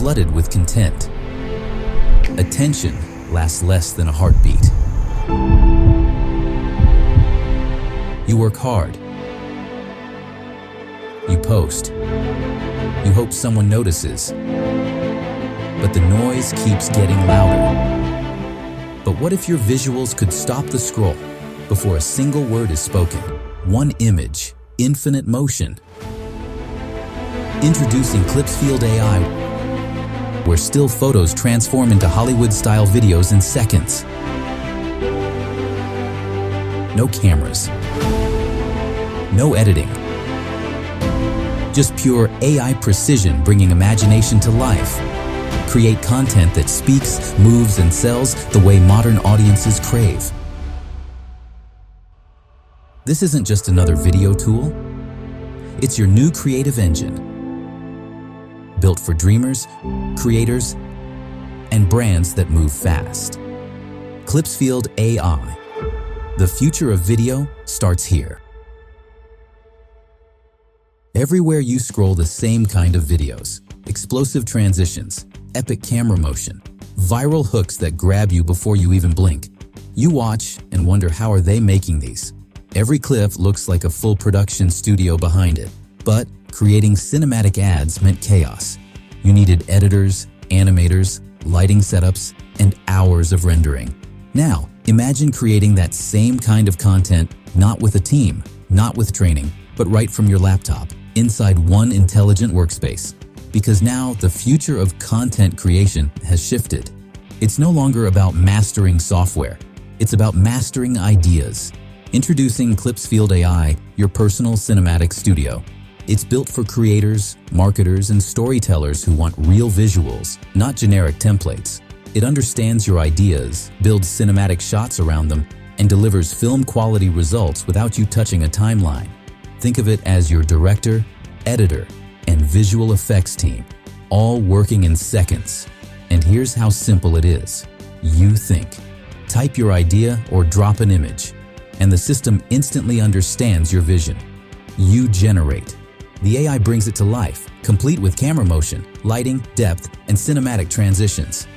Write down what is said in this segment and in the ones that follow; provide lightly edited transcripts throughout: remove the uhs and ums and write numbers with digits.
flooded with content. Attention lasts less than a heartbeat. You work hard. You post. You hope someone notices. But the noise keeps getting louder. But what if your visuals could stop the scroll before a single word is spoken? One image, infinite motion. Introducing Clipsfield AI, where still photos transform into Hollywood-style videos in seconds. No cameras. No editing. Just pure AI precision bringing imagination to life. Create content that speaks, moves, and sells the way modern audiences crave. This isn't just another video tool. It's your new creative engine. Built for dreamers, creators, and brands that move fast. Clipsfield AI. The future of video starts here. Everywhere you scroll, the same kind of videos. Explosive transitions, epic camera motion, viral hooks that grab you before you even blink. You watch and wonder, how are they making these? Every clip looks like a full production studio behind it. But creating cinematic ads meant chaos. You needed editors, animators, lighting setups, and hours of rendering. Now, imagine creating that same kind of content, not with a team, not with training, but right from your laptop, inside one intelligent workspace. Because now the future of content creation has shifted. It's no longer about mastering software. It's about mastering ideas. Introducing Clipsfield AI, your personal cinematic studio. It's built for creators, marketers, and storytellers who want real visuals, not generic templates. It understands your ideas, builds cinematic shots around them, and delivers film-quality results without you touching a timeline. Think of it as your director, editor, and visual effects team, all working in seconds. And here's how simple it is. You think. Type your idea or drop an image, and the system instantly understands your vision. You generate. The AI brings it to life, complete with camera motion, lighting, depth, and cinematic transitions.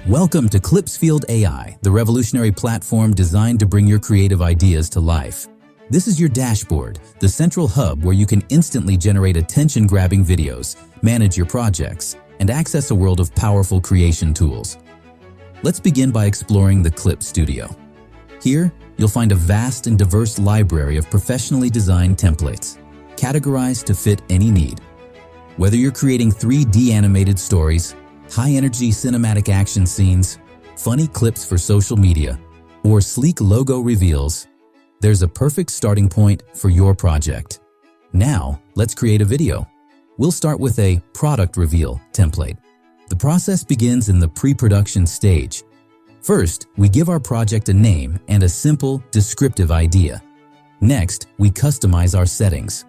Welcome to Clipsfield AI, the revolutionary platform designed to bring your creative ideas to life. This is your dashboard, the central hub where you can instantly generate attention-grabbing videos, manage your projects, and access a world of powerful creation tools. Let's begin by exploring the Clip Studio. Here, you'll find a vast and diverse library of professionally designed templates, categorized to fit any need. Whether you're creating 3D animated stories, high-energy cinematic action scenes, funny clips for social media, or sleek logo reveals, there's a perfect starting point for your project. Now, let's create a video. We'll start with a product reveal template. The process begins in the pre-production stage. First, we give our project a name and a simple, descriptive idea. Next, we customize our settings.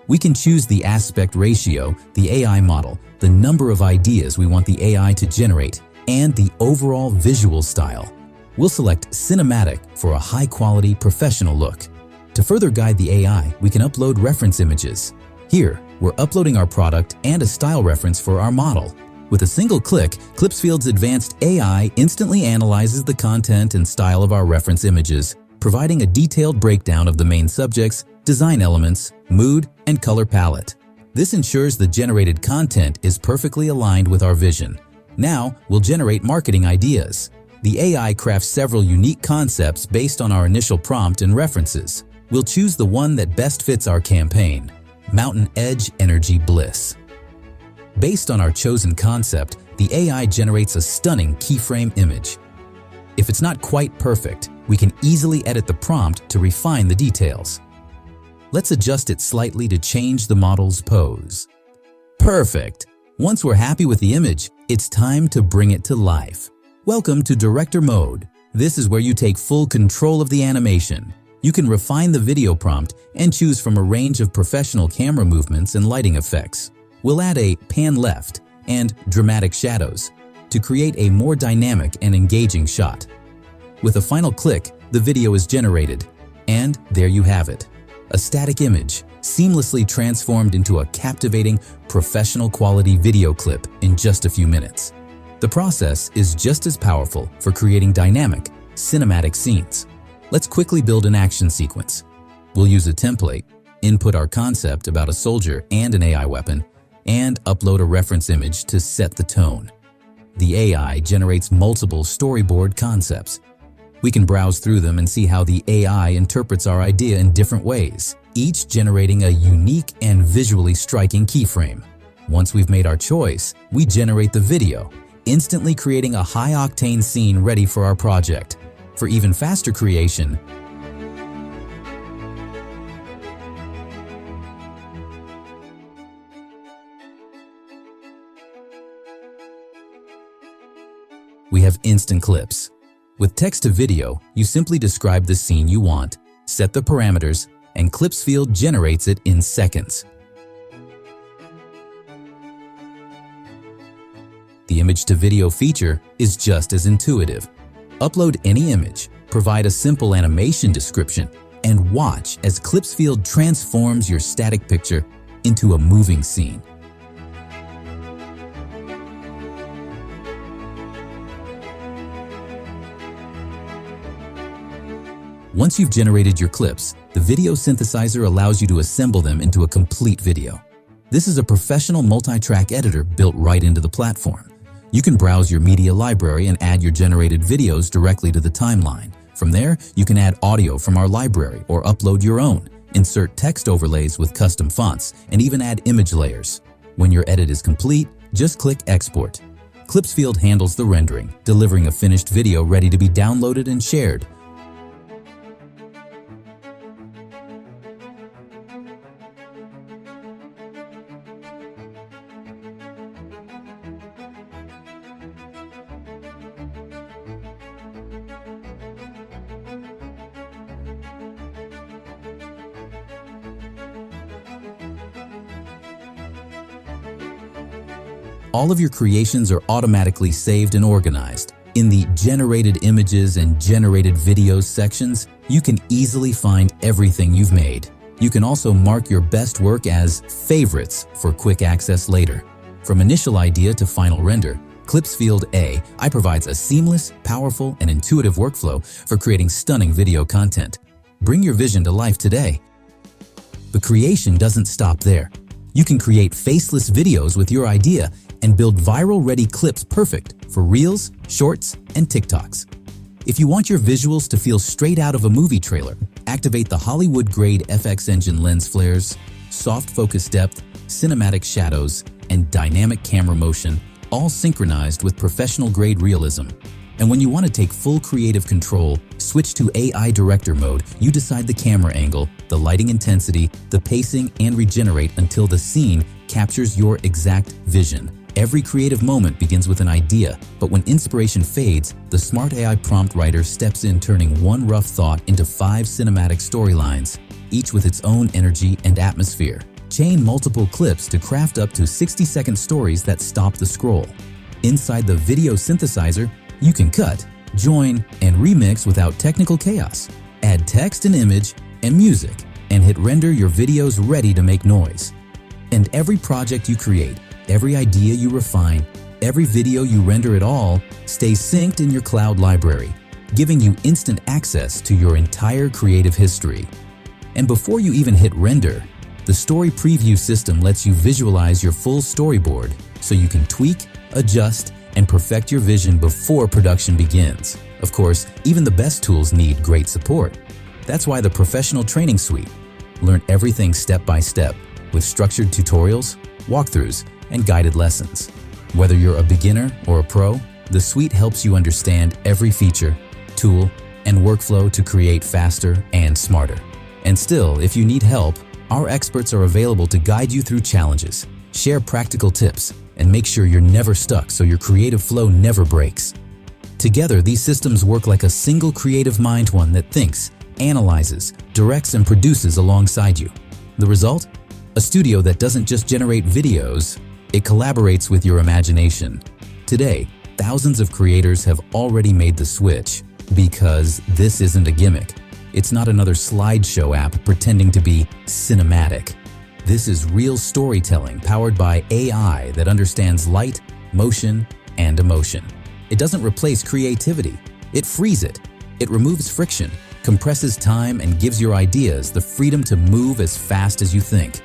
We can choose the aspect ratio, the AI model, the number of ideas we want the AI to generate, and the overall visual style. We'll select Cinematic for a high-quality, professional look. To further guide the AI, we can upload reference images. Here, we're uploading our product and a style reference for our model. With a single click, Clipsfield's advanced AI instantly analyzes the content and style of our reference images, providing a detailed breakdown of the main subjects, design elements, mood, and color palette. This ensures the generated content is perfectly aligned with our vision. Now, we'll generate marketing ideas. The AI crafts several unique concepts based on our initial prompt and references. We'll choose the one that best fits our campaign, Mountain Edge Energy Bliss. Based on our chosen concept, the AI generates a stunning keyframe image. If it's not quite perfect, we can easily edit the prompt to refine the details. Let's adjust it slightly to change the model's pose. Perfect! Once we're happy with the image, it's time to bring it to life. Welcome to Director Mode. This is where you take full control of the animation. You can refine the video prompt and choose from a range of professional camera movements and lighting effects. We'll add a pan left and dramatic shadows to create a more dynamic and engaging shot. With a final click, the video is generated, and there you have it. A static image, seamlessly transformed into a captivating, professional-quality video clip in just a few minutes. The process is just as powerful for creating dynamic, cinematic scenes. Let's quickly build an action sequence. We'll use a template, input our concept about a soldier and an AI weapon, and upload a reference image to set the tone. The AI generates multiple storyboard concepts. We can browse through them and see how the AI interprets our idea in different ways, each generating a unique and visually striking keyframe. Once we've made our choice, we generate the video, instantly creating a high-octane scene ready for our project. For even faster creation, we have instant clips. With text to video, you simply describe the scene you want, set the parameters, and Clips field generates it in seconds. The image to video feature is just as intuitive. Upload any image, provide a simple animation description, and watch as Clips field transforms your static picture into a moving scene. Once you've generated your clips, the video synthesizer allows you to assemble them into a complete video. This is a professional multi-track editor built right into the platform. You can browse your media library and add your generated videos directly to the timeline. From there, you can add audio from our library or upload your own, insert text overlays with custom fonts, and even add image layers. When your edit is complete, just click Export. Clips field handles the rendering, delivering a finished video ready to be downloaded and shared. All of your creations are automatically saved and organized. In the Generated Images and Generated Videos sections, you can easily find everything you've made. You can also mark your best work as favorites for quick access later. From initial idea to final render, Clips Field AI provides a seamless, powerful, and intuitive workflow for creating stunning video content. Bring your vision to life today. But creation doesn't stop there. You can create faceless videos with your idea and build viral-ready clips perfect for Reels, Shorts, and TikToks. If you want your visuals to feel straight out of a movie trailer, activate the Hollywood-grade FX Engine lens flares, soft focus depth, cinematic shadows, and dynamic camera motion, all synchronized with professional-grade realism. And when you want to take full creative control, switch to AI Director mode. You decide the camera angle, the lighting intensity, the pacing, and regenerate until the scene captures your exact vision. Every creative moment begins with an idea, but when inspiration fades, the smart AI prompt writer steps in, turning one rough thought into 5 cinematic storylines, each with its own energy and atmosphere. Chain multiple clips to craft up to 60-second stories that stop the scroll. Inside the video synthesizer, you can cut, join, and remix without technical chaos. Add text and image and music, and hit render. Your videos ready to make noise. And every project you create, every idea you refine, every video you render, it all stays synced in your cloud library, giving you instant access to your entire creative history. And before you even hit render, the story preview system lets you visualize your full storyboard so you can tweak, adjust, and perfect your vision before production begins. Of course, even the best tools need great support. That's why the Professional Training Suite. Learn everything step by step with structured tutorials, walkthroughs, and guided lessons. Whether you're a beginner or a pro, the suite helps you understand every feature, tool, and workflow to create faster and smarter. And still, if you need help, our experts are available to guide you through challenges, share practical tips, and make sure you're never stuck so your creative flow never breaks. Together, these systems work like a single creative mind, one that thinks, analyzes, directs, and produces alongside you. The result? A studio that doesn't just generate videos, it collaborates with your imagination. Today, thousands of creators have already made the switch because this isn't a gimmick. It's not another slideshow app pretending to be cinematic. This is real storytelling powered by AI that understands light, motion, and emotion. It doesn't replace creativity. It frees it. It removes friction, compresses time, and gives your ideas the freedom to move as fast as you think.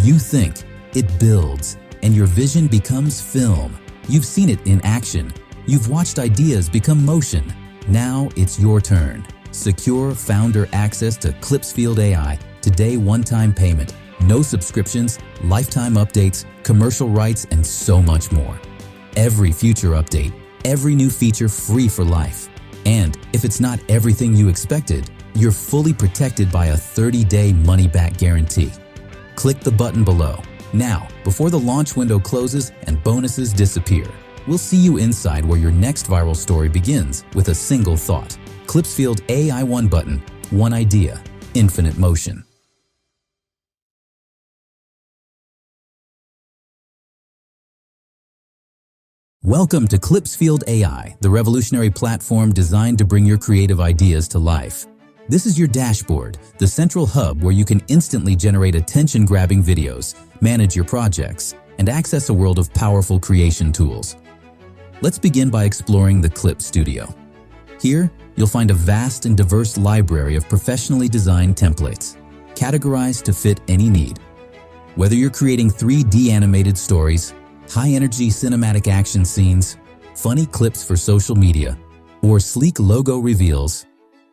You think, it builds, and your vision becomes film. You've seen it in action. You've watched ideas become motion. Now it's your turn. Secure founder access to Clipsfield AI. Today, one-time payment. No subscriptions, lifetime updates, commercial rights, and so much more. Every future update, every new feature free for life. And if it's not everything you expected, you're fully protected by a 30-day money-back guarantee. Click the button below now before the launch window closes and bonuses disappear. We'll see you inside where your next viral story begins with a single thought. Clipsfield AI One button, one idea, infinite motion. Welcome to Clipsfield AI, the revolutionary platform designed to bring your creative ideas to life. This is your dashboard, the central hub where you can instantly generate attention-grabbing videos, manage your projects, and access a world of powerful creation tools. Let's begin by exploring the Clip Studio. Here, you'll find a vast and diverse library of professionally designed templates, categorized to fit any need. Whether you're creating 3D animated stories, high-energy cinematic action scenes, funny clips for social media, or sleek logo reveals,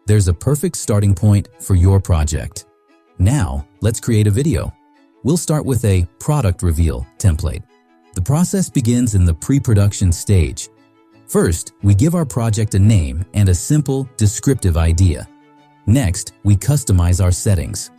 there's a perfect starting point for your project. Now, let's create a video. We'll start with a product reveal template. The process begins in the pre-production stage. First, we give our project a name and a simple, descriptive idea. Next, we customize our settings.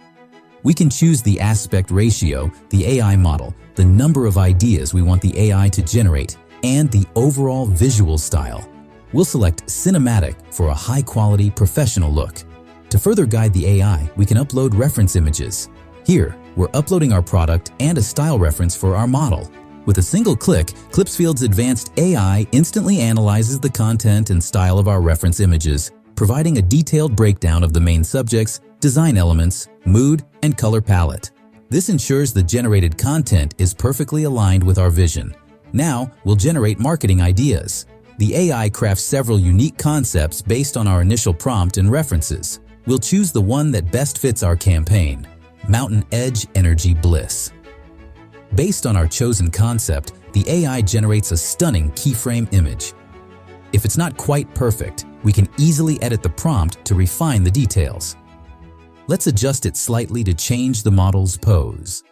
We can choose the aspect ratio, the AI model, the number of ideas we want the AI to generate, and the overall visual style. We'll select Cinematic for a high-quality, professional look. To further guide the AI, we can upload reference images. Here, we're uploading our product and a style reference for our model. With a single click, Clipsfield's advanced AI instantly analyzes the content and style of our reference images, providing a detailed breakdown of the main subjects, design elements, mood, and color palette. This ensures the generated content is perfectly aligned with our vision. Now, we'll generate marketing ideas. The AI crafts several unique concepts based on our initial prompt and references. We'll choose the one that best fits our campaign, Mountain Edge Energy Bliss. Based on our chosen concept, the AI generates a stunning keyframe image. If it's not quite perfect, we can easily edit the prompt to refine the details. Let's adjust it slightly to change the model's pose.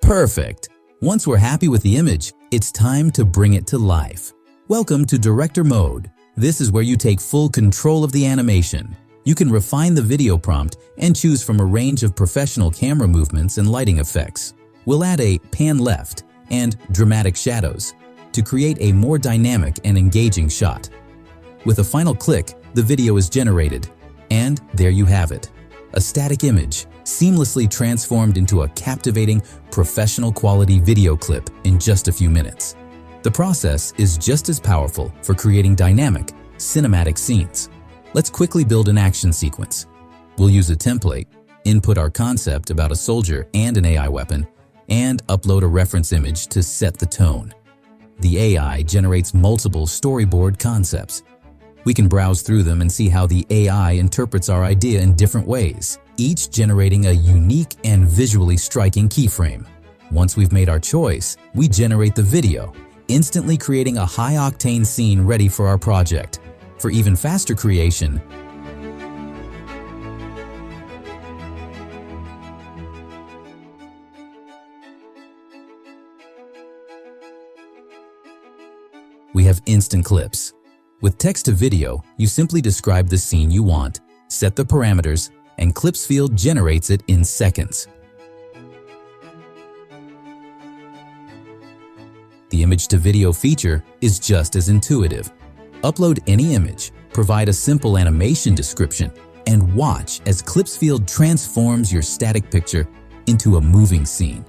Perfect! Once we're happy with the image, it's time to bring it to life. Welcome to Director Mode. This is where you take full control of the animation. You can refine the video prompt and choose from a range of professional camera movements and lighting effects. We'll add a pan left and dramatic shadows to create a more dynamic and engaging shot. With a final click, the video is generated, and there you have it. A static image, seamlessly transformed into a captivating, professional quality video clip in just a few minutes. The process is just as powerful for creating dynamic, cinematic scenes. Let's quickly build an action sequence. We'll use a template, input our concept about a soldier and an AI weapon, and upload a reference image to set the tone. The AI generates multiple storyboard concepts. We can browse through them and see how the AI interprets our idea in different ways, each generating a unique and visually striking keyframe. Once we've made our choice, we generate the video, instantly creating a high-octane scene ready for our project. For even faster creation, we have instant clips. With text to video, you simply describe the scene you want, set the parameters, and Clipsfield generates it in seconds. The image to video feature is just as intuitive. Upload any image, provide a simple animation description, and watch as Clipsfield transforms your static picture into a moving scene.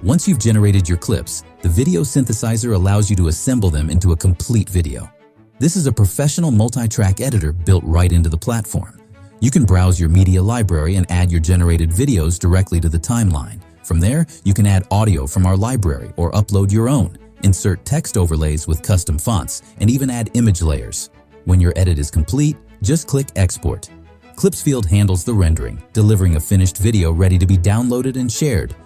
Once Once you've generated your clips, the video synthesizer allows you to assemble them into a complete video. This is a professional multi-track editor built right into the platform. You can browse your media library and add your generated videos directly to the timeline. From there, you can add audio from our library or upload your own, insert text overlays with custom fonts, and even add image layers. When your edit is complete, just click Export. Clips field handles the rendering, delivering a finished video ready to be downloaded and shared.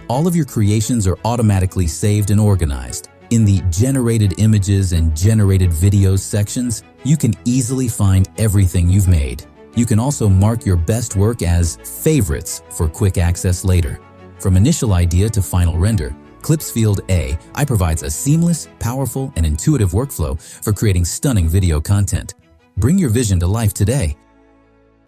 All of your creations are automatically saved and organized. In the Generated Images and Generated Videos sections, you can easily find everything you've made. You can also mark your best work as favorites for quick access later. From initial idea to final render, Clips Field AI provides a seamless, powerful, and intuitive workflow for creating stunning video content. Bring your vision to life today